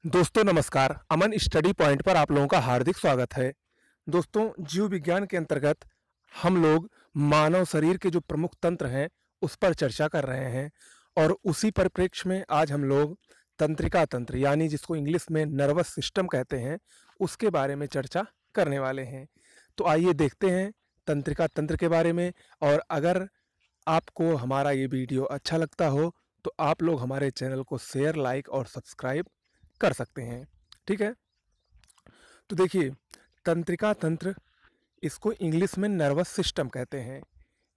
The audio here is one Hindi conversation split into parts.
दोस्तों नमस्कार। अमन स्टडी पॉइंट पर आप लोगों का हार्दिक स्वागत है। दोस्तों, जीव विज्ञान के अंतर्गत हम लोग मानव शरीर के जो प्रमुख तंत्र हैं उस पर चर्चा कर रहे हैं और उसी परिप्रेक्ष्य में आज हम लोग तंत्रिका तंत्र यानी जिसको इंग्लिश में नर्वस सिस्टम कहते हैं उसके बारे में चर्चा करने वाले हैं। तो आइए देखते हैं तंत्रिका तंत्र के बारे में। और अगर आपको हमारा ये वीडियो अच्छा लगता हो तो आप लोग हमारे चैनल को शेयर, लाइक और सब्सक्राइब कर सकते हैं। ठीक है, तो देखिए, तंत्रिका तंत्र, इसको इंग्लिश में नर्वस सिस्टम कहते हैं।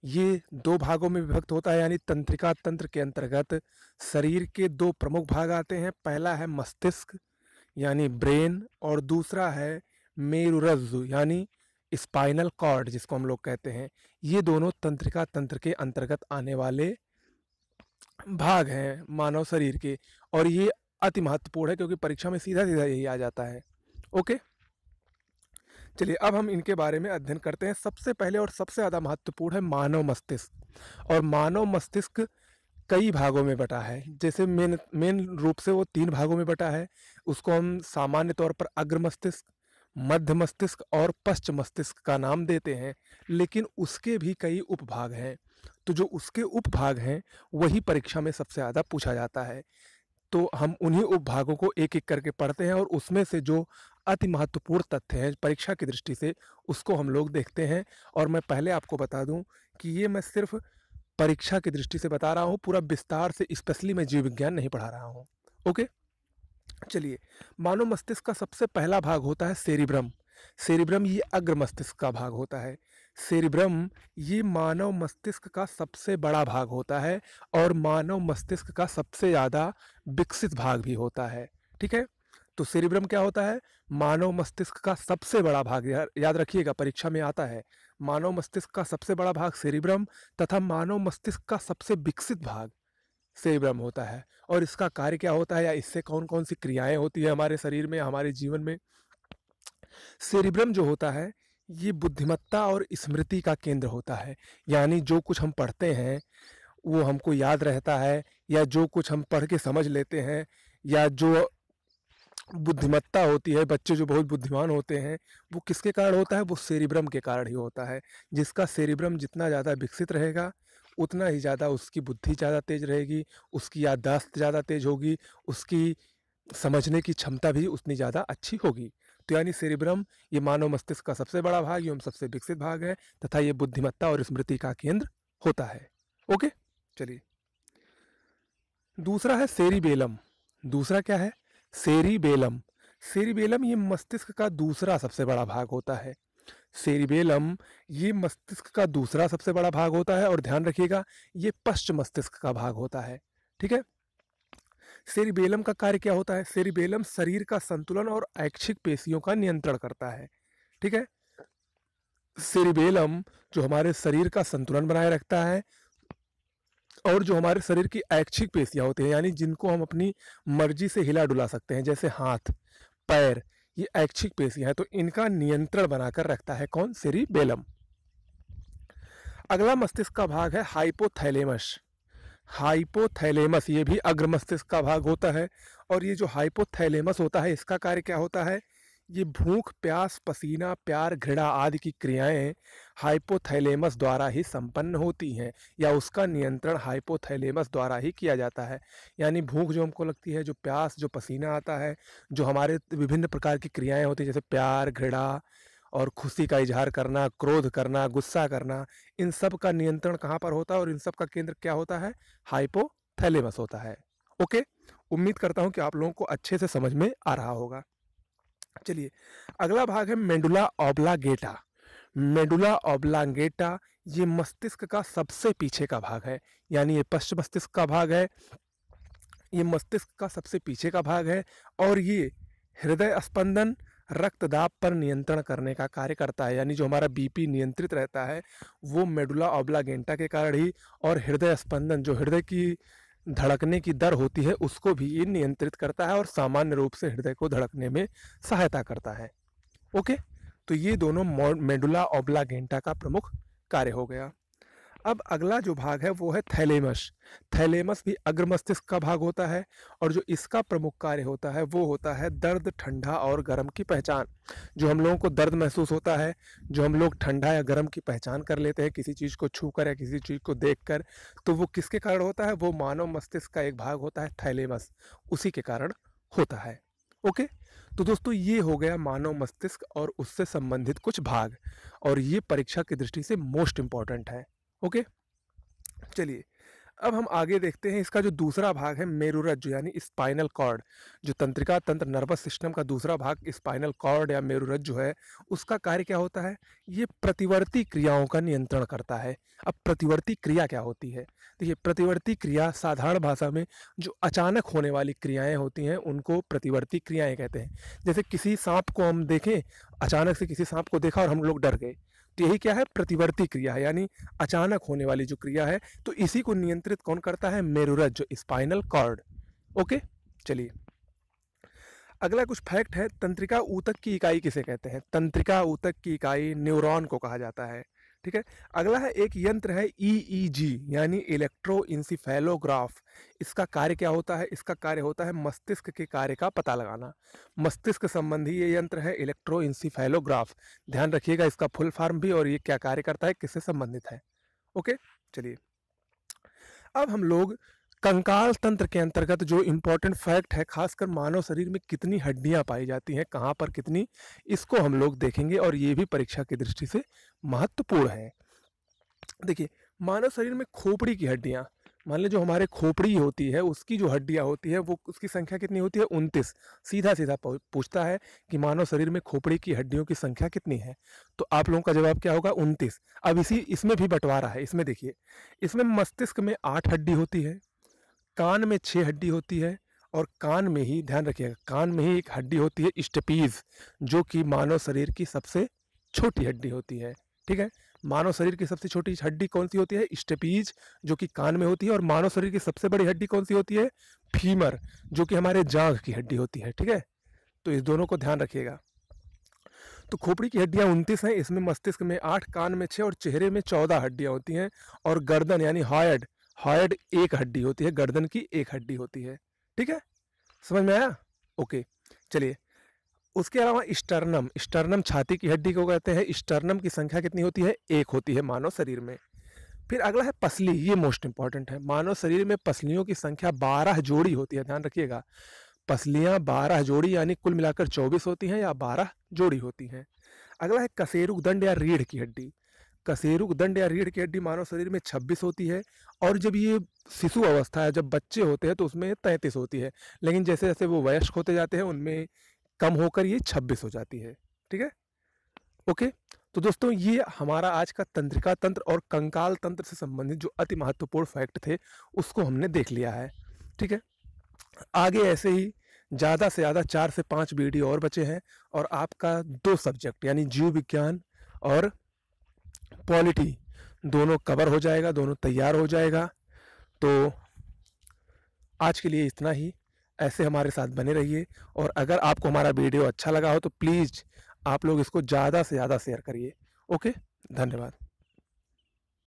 ये दो भागों में विभक्त होता है, यानी तंत्रिका तंत्र के अंतर्गत शरीर के दो प्रमुख भाग आते हैं। पहला है मस्तिष्क यानी ब्रेन और दूसरा है मेरुरज्जु यानी स्पाइनल कॉर्ड जिसको हम लोग कहते हैं। ये दोनों तंत्रिका तंत्र के अंतर्गत आने वाले भाग हैं मानव शरीर के, और ये अति महत्वपूर्ण है क्योंकि परीक्षा में सीधा सीधा यही आ जाता है। ओके, चलिए अब हम इनके बारे में अध्ययन करते हैं। सबसे पहले और सबसे ज़्यादा महत्वपूर्ण है मानव मस्तिष्क। और मानव मस्तिष्क कई भागों में बटा है। जैसे मेन रूप से वो 3 भागों में बटा है। उसको हम सामान्य तौर पर अग्र मस्तिष्क, मध्य मस्तिष्क और पश्च मस्तिष्क का नाम देते हैं, लेकिन उसके भी कई उपभाग हैं। तो जो उसके उपभाग हैं वही परीक्षा में सबसे ज़्यादा पूछा जाता है। तो हम उन्हीं उपभागों को एक एक करके पढ़ते हैं और उसमें से जो अति महत्वपूर्ण तथ्य हैं परीक्षा की दृष्टि से उसको हम लोग देखते हैं। और मैं पहले आपको बता दूं कि ये मैं सिर्फ परीक्षा की दृष्टि से बता रहा हूँ, पूरा विस्तार से स्पेशली मैं जीव विज्ञान नहीं पढ़ा रहा हूँ। ओके, चलिए, मानव मस्तिष्क का सबसे पहला भाग होता है सेरिब्रम। सेरिब्रम ये अग्र मस्तिष्क का भाग होता है। सेरिब्रम ये मानव मस्तिष्क का सबसे बड़ा भाग होता है और मानव मस्तिष्क का सबसे ज़्यादा विकसित भाग भी होता है। ठीक है, तो सेरिब्रम क्या होता है? मानव मस्तिष्क का सबसे बड़ा भाग। याद रखिएगा, परीक्षा में आता है मानव मस्तिष्क का सबसे बड़ा भाग सेरिब्रम तथा मानव मस्तिष्क का सबसे विकसित भाग सेरिब्रम होता है। और इसका कार्य क्या होता है या इससे कौन कौन सी क्रियाएं होती है हमारे शरीर में, हमारे जीवन में? सेरिब्रम जो होता है ये बुद्धिमत्ता और स्मृति का केंद्र होता है। यानी जो कुछ हम पढ़ते हैं वो हमको याद रहता है, या जो कुछ हम पढ़ के समझ लेते हैं, या जो बुद्धिमत्ता होती है, बच्चे जो बहुत बुद्धिमान होते हैं वो किसके कारण होता है? वो सेरिब्रम के कारण ही होता है। जिसका सेरिब्रम जितना ज़्यादा विकसित रहेगा उतना ही ज़्यादा उसकी बुद्धि ज़्यादा तेज रहेगी, उसकी याददाश्त ज़्यादा तेज होगी, उसकी समझने की क्षमता भी उतनी ज़्यादा अच्छी होगी। तो यानी सेरिब्रम ये मानव मस्तिष्क का सबसे बड़ा भाग एवं सबसे विकसित भाग है तथा ये बुद्धिमत्ता और स्मृति का केंद्र होता है। ओके, चलिए, दूसरा है सेरिबेलम। दूसरा क्या है? सेरिबेलम। सेरिबेलम ये मस्तिष्क का दूसरा सबसे बड़ा भाग होता है। सेरिबेलम ये मस्तिष्क का दूसरा सबसे बड़ा भाग होता है और ध्यान रखिएगा ये पश्च मस्तिष्क का भाग होता है। ठीक है, सेरिबेलम का कार्य क्या होता है? सेरिबेलम शरीर का संतुलन और ऐच्छिक पेशियों का नियंत्रण करता है। ठीक है, सेरिबेलम जो हमारे शरीर का संतुलन बनाए रखता है और जो हमारे शरीर की ऐच्छिक पेशियां होती हैं यानी जिनको हम अपनी मर्जी से हिला डुला सकते हैं, जैसे हाथ, पैर, ये ऐच्छिक पेशियां हैं, तो इनका नियंत्रण बनाकर रखता है कौन? सेरिबेलम। अगला मस्तिष्क का भाग है हाइपोथैलेमस। हाइपोथैलेमस ये भी अग्र मस्तिष्क का भाग होता है। और ये जो हाइपोथैलेमस होता है इसका कार्य क्या होता है? ये भूख, प्यास, पसीना, प्यार, घृणा आदि की क्रियाएं हाइपोथैलेमस द्वारा ही संपन्न होती हैं, या उसका नियंत्रण हाइपोथैलेमस द्वारा ही किया जाता है। यानी भूख जो हमको लगती है, जो प्यास, जो पसीना आता है, जो हमारे विभिन्न प्रकार की क्रियाएं होती हैं जैसे प्यार, घृणा और खुशी का इजहार करना, क्रोध करना, गुस्सा करना, इन सब का नियंत्रण कहाँ पर होता है और इन सब का केंद्र क्या होता है? हाइपोथैलेमस होता है। ओके, उम्मीद करता हूँ कि आप लोगों को अच्छे से समझ में आ रहा होगा। चलिए, अगला भाग है मेडुला ऑब्लांगेटा। मेडुला ऑब्लांगेटा ये मस्तिष्क का सबसे पीछे का भाग है, यानी ये पश्च मस्तिष्क का भाग है। ये मस्तिष्क का सबसे पीछे का भाग है और ये हृदय स्पंदन, रक्तदाब पर नियंत्रण करने का कार्य करता है। यानी जो हमारा बीपी नियंत्रित रहता है वो मेडुला ऑब्लांगेटा के कारण ही, और हृदय स्पंदन जो हृदय की धड़कने की दर होती है उसको भी ये नियंत्रित करता है और सामान्य रूप से हृदय को धड़कने में सहायता करता है। ओके, तो ये दोनों मेडुला ऑब्लांगेटा का प्रमुख कार्य हो गया। अब अगला जो भाग है वो है थैलेमस। थैलेमस भी अग्र मस्तिष्क का भाग होता है और जो इसका प्रमुख कार्य होता है वो होता है दर्द, ठंडा और गर्म की पहचान। जो हम लोगों को दर्द महसूस होता है, जो हम लोग ठंडा या गर्म की पहचान कर लेते हैं किसी चीज़ को छूकर या किसी चीज़ को देखकर, तो वो किसके कारण होता है? वो मानव मस्तिष्क का एक भाग होता है थैलेमस, उसी के कारण होता है। ओके, तो दोस्तों ये हो गया मानव मस्तिष्क और उससे संबंधित कुछ भाग, और ये परीक्षा की दृष्टि से मोस्ट इंपॉर्टेंट है। ओके, चलिए अब हम आगे देखते हैं। इसका जो दूसरा भाग है मेरुरज्जु यानी स्पाइनल कॉर्ड, जो तंत्रिका तंत्र नर्वस सिस्टम का दूसरा भाग स्पाइनल कॉर्ड या मेरुरज्जु है, उसका कार्य क्या होता है? ये प्रतिवर्ती क्रियाओं का नियंत्रण करता है। अब प्रतिवर्ती क्रिया क्या होती है? देखिए, प्रतिवर्ती क्रिया साधारण भाषा में जो अचानक होने वाली क्रियाएं होती हैं उनको प्रतिवर्ती क्रियाएं कहते हैं। जैसे किसी सांप को हम देखें, अचानक से किसी सांप को देखा और हम लोग डर गए, तो यही क्या है? प्रतिवर्ती क्रिया है, यानी अचानक होने वाली जो क्रिया है। तो इसी को नियंत्रित कौन करता है? मेरुरज्जु, स्पाइनल कॉर्ड। ओके, चलिए अगला कुछ फैक्ट है। तंत्रिका ऊतक की इकाई किसे कहते हैं? तंत्रिका ऊतक की इकाई न्यूरॉन को कहा जाता है। ठीक है, अगला है एक यंत्र है ईईजी यानी इलेक्ट्रोइंसिफेलोग्राफ। इसका कार्य क्या होता है? इसका कार्य होता है मस्तिष्क के कार्य का पता लगाना। मस्तिष्क संबंधी ये यंत्र है इलेक्ट्रोइंसिफेलोग्राफ। ध्यान रखिएगा इसका फुल फॉर्म भी और ये क्या कार्य करता है, किससे संबंधित है। ओके, चलिए अब हम लोग कंकाल तंत्र के अंतर्गत जो इम्पोर्टेंट फैक्ट है, खासकर मानव शरीर में कितनी हड्डियां पाई जाती हैं, कहाँ पर कितनी, इसको हम लोग देखेंगे और ये भी परीक्षा की दृष्टि से महत्वपूर्ण है। देखिए, मानव शरीर में खोपड़ी की हड्डियां, मान लीजिए जो हमारे खोपड़ी होती है उसकी जो हड्डियां होती है वो उसकी संख्या कितनी होती है? 29। सीधा सीधा पूछता है कि मानव शरीर में खोपड़ी की हड्डियों की संख्या कितनी है, तो आप लोगों का जवाब क्या होगा? 29। अब इसमें भी बंटवारा है। इसमें देखिए, इसमें मस्तिष्क में 8 हड्डी होती है, कान में 6 हड्डी होती है, और कान में ही, ध्यान रखिएगा, कान में ही एक हड्डी होती है स्टेपीज, जो कि मानव शरीर की सबसे छोटी हड्डी होती है। ठीक है, मानव शरीर की सबसे छोटी हड्डी कौन सी होती है? स्टेपीज, जो कि कान में होती है। और मानव शरीर की सबसे बड़ी हड्डी कौन सी होती है? फीमर, जो कि हमारे जांघ की हड्डी होती है। ठीक है, तो इस दोनों को ध्यान रखिएगा। तो खोपड़ी की हड्डियां 29 हैं, इसमें मस्तिष्क में 8, कान में 6 और चेहरे में 14 हड्डियां होती हैं। और गर्दन यानी हायड, हायड एक हड्डी होती है, गर्दन की एक हड्डी होती है। ठीक है, समझ में आया? ओके, चलिए उसके अलावा स्टर्नम, स्टर्नम छाती की हड्डी को कहते हैं। स्टर्नम की संख्या कितनी होती है? 1 होती है मानव शरीर में। फिर अगला है पसली, ये मोस्ट इंपॉर्टेंट है। मानव शरीर में पसलियों की संख्या 12 जोड़ी होती है, ध्यान रखिएगा। पसलियां 12 जोड़ी यानी कुल मिलाकर 24 होती हैं या 12 जोड़ी होती हैं। अगला है कशेरुक दंड या रीढ़ की हड्डी। कशेरुक दंड या रीढ़ की हड्डी मानव शरीर में 26 होती है, और जब ये शिशु अवस्था है, जब बच्चे होते हैं तो उसमें 33 होती है, लेकिन जैसे जैसे वो वयस्क होते जाते हैं उनमें कम होकर ये 26 हो जाती है। ठीक है, ओके, तो दोस्तों ये हमारा आज का तंत्रिका तंत्र और कंकाल तंत्र से संबंधित जो अति महत्वपूर्ण फैक्ट थे उसको हमने देख लिया है। ठीक है, आगे ऐसे ही ज़्यादा से ज़्यादा 4 से 5 वीडियो और बचे हैं, और आपका 2 सब्जेक्ट यानी जीव विज्ञान और पॉलिटी दोनों कवर हो जाएगा, दोनों तैयार हो जाएगा। तो आज के लिए इतना ही। ऐसे हमारे साथ बने रहिए, और अगर आपको हमारा वीडियो अच्छा लगा हो तो प्लीज़ आप लोग इसको ज़्यादा से ज़्यादा शेयर करिए। ओके, धन्यवाद।